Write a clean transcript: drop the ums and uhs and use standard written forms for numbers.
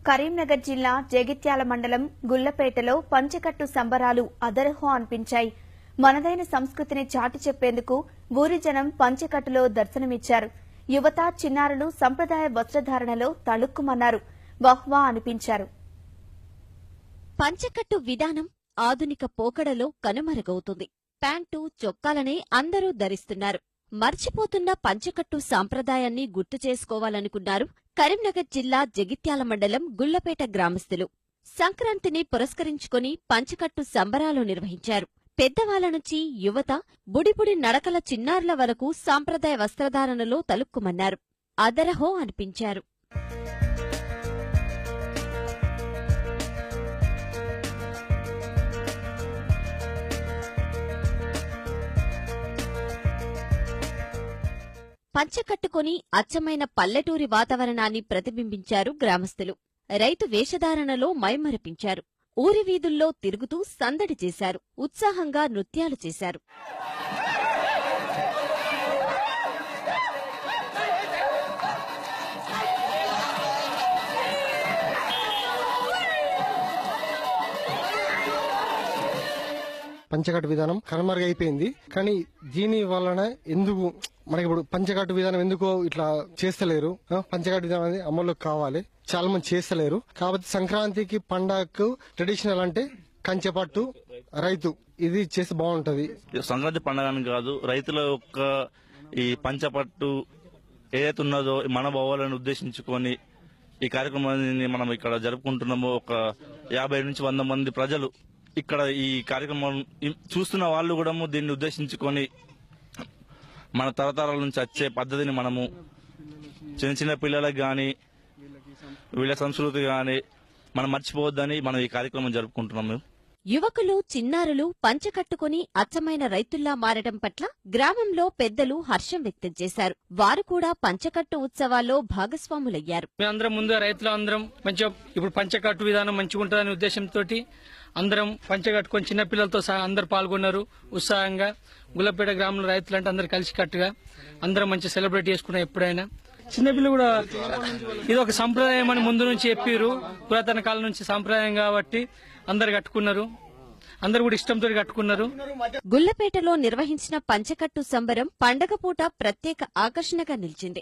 కరీంనగర్ జిల్లా జగిత్యాల మండలం గుళ్లపేటలో పంచకట్టు సంబరాలు అదరహో అనిపించాయి. మనదైన సంస్కృతిని చాటి చెప్పేందుకు ఊరి జనం పంచకట్టులో దర్శనమిచ్చారు. యువత చిన్నారులు సంప్రదాయ వస్త్రధారణలో తళుక్కుమన్నారు. వహ్వా అనిపించారు. పంచకట్టు విధానం ఆధునిక పోకడలో కనుమరుగవుతుంది. ప్యాంటు చొక్కాలనే అందరూ ధరిస్తున్నారు. మర్చిపోతున్న పంచకట్టు సాంప్రదాయాన్ని గుర్తు చేసుకోవాలనుకున్నారు కరీంనగర్ జిల్లా జగిత్యాల మండలం గుళ్లపేట గ్రామస్తులు. సంక్రాంతిని పురస్కరించుకుని పంచకట్టు సంబరాలు నిర్వహించారు. పెద్దవాళ్ల నుంచి యువత, బుడిబుడి నడకల చిన్నారుల వరకు సాంప్రదాయ వస్త్రధారణలో తలుక్కుమన్నారు. అదరహో అనిపించారు. పంచకట్టుకొని అచ్చమైన పల్లెటూరి వాతావరణాన్ని ప్రతిబింబించారు గ్రామస్తులు. రైతు వేషధారణలో మైమరపించారు. ఊరి వీధుల్లో తిరుగుతూ సందడి చేశారు. ఉత్సాహంగా నృత్యాలు చేశారు. పంచకట్టు విధానం కనుమరుగైపోయింది. కానీ దీని వలన ఎందుకు మనకి ఇప్పుడు పంచకట్టు విధానం ఎందుకో ఇట్లా చేస్తలేరు. పంచకట్టు విధానం అనేది అమల్లోకి కావాలి. చాలా మంది చేస్తలేరు. కాబట్టి సంక్రాంతికి పండగకు ట్రెడిషనల్ అంటే కంచెపట్టు, రైతు ఇది చేస్తే బాగుంటది. సంక్రాంతి పండగ అని కాదు, రైతుల యొక్క ఈ పంచపట్టు ఏదైతే ఉన్నదో మనోభావాలను ఉద్దేశించుకొని ఈ కార్యక్రమాన్ని మనం ఇక్కడ జరుపుకుంటున్నామో ఒక 50 నుంచి 100 మంది ప్రజలు ఇక్కడ ఈ కార్యక్రమం చూస్తున్న వాళ్ళు కూడా దీన్ని ఉద్దేశించుకొని మన తరతరాల నుంచి వచ్చే పద్ధతిని మనము చిన్న చిన్న పిల్లలకు గాని వీళ్ళ సంస్కృతి గాని మనం మర్చిపోవద్దని మనం ఈ కార్యక్రమం జరుపుకుంటున్నాము. యువకులు, చిన్నారులు పంచకట్టుకుని అచ్చమైన రైతుల్లా మారడం పట్ల గ్రామంలో పెద్దలు హర్షం వ్యక్తం చేశారు. వారు కూడా పంచకట్టు ఉత్సవాల్లో భాగస్వాములయ్యారు. మేమందరం ముందుగా రైతులు అందరం మంచిగా ఇప్పుడు పంచకట్టు విధానం మంచిగా ఉంటుందనే ఉద్దేశంతో అందరం పంచకట్టుకొని చిన్నపిల్లలతో సహా అందరు పాల్గొన్నారు ఉత్సాహంగా. గుల్లపేట గ్రామంలో రైతులంటే అందరు కలిసి కట్టుగా అందరం మంచిగా సెలబ్రేట్ చేసుకున్నాం. ఎప్పుడైనా చిన్నపిల్లలు కూడా ఇది ఒక సంప్రదాయం అని ముందు నుంచి చెప్పారు. పురాతన కాలం నుంచి సంప్రదాయం కాబట్టి అందరు కట్టుకున్నారు. అందరు కూడా ఇష్టంతో కట్టుకున్నారు. గుల్లపేటలో నిర్వహించిన పంచకట్టు సంబరం పండగ పూట ప్రత్యేక ఆకర్షణగా నిలిచింది.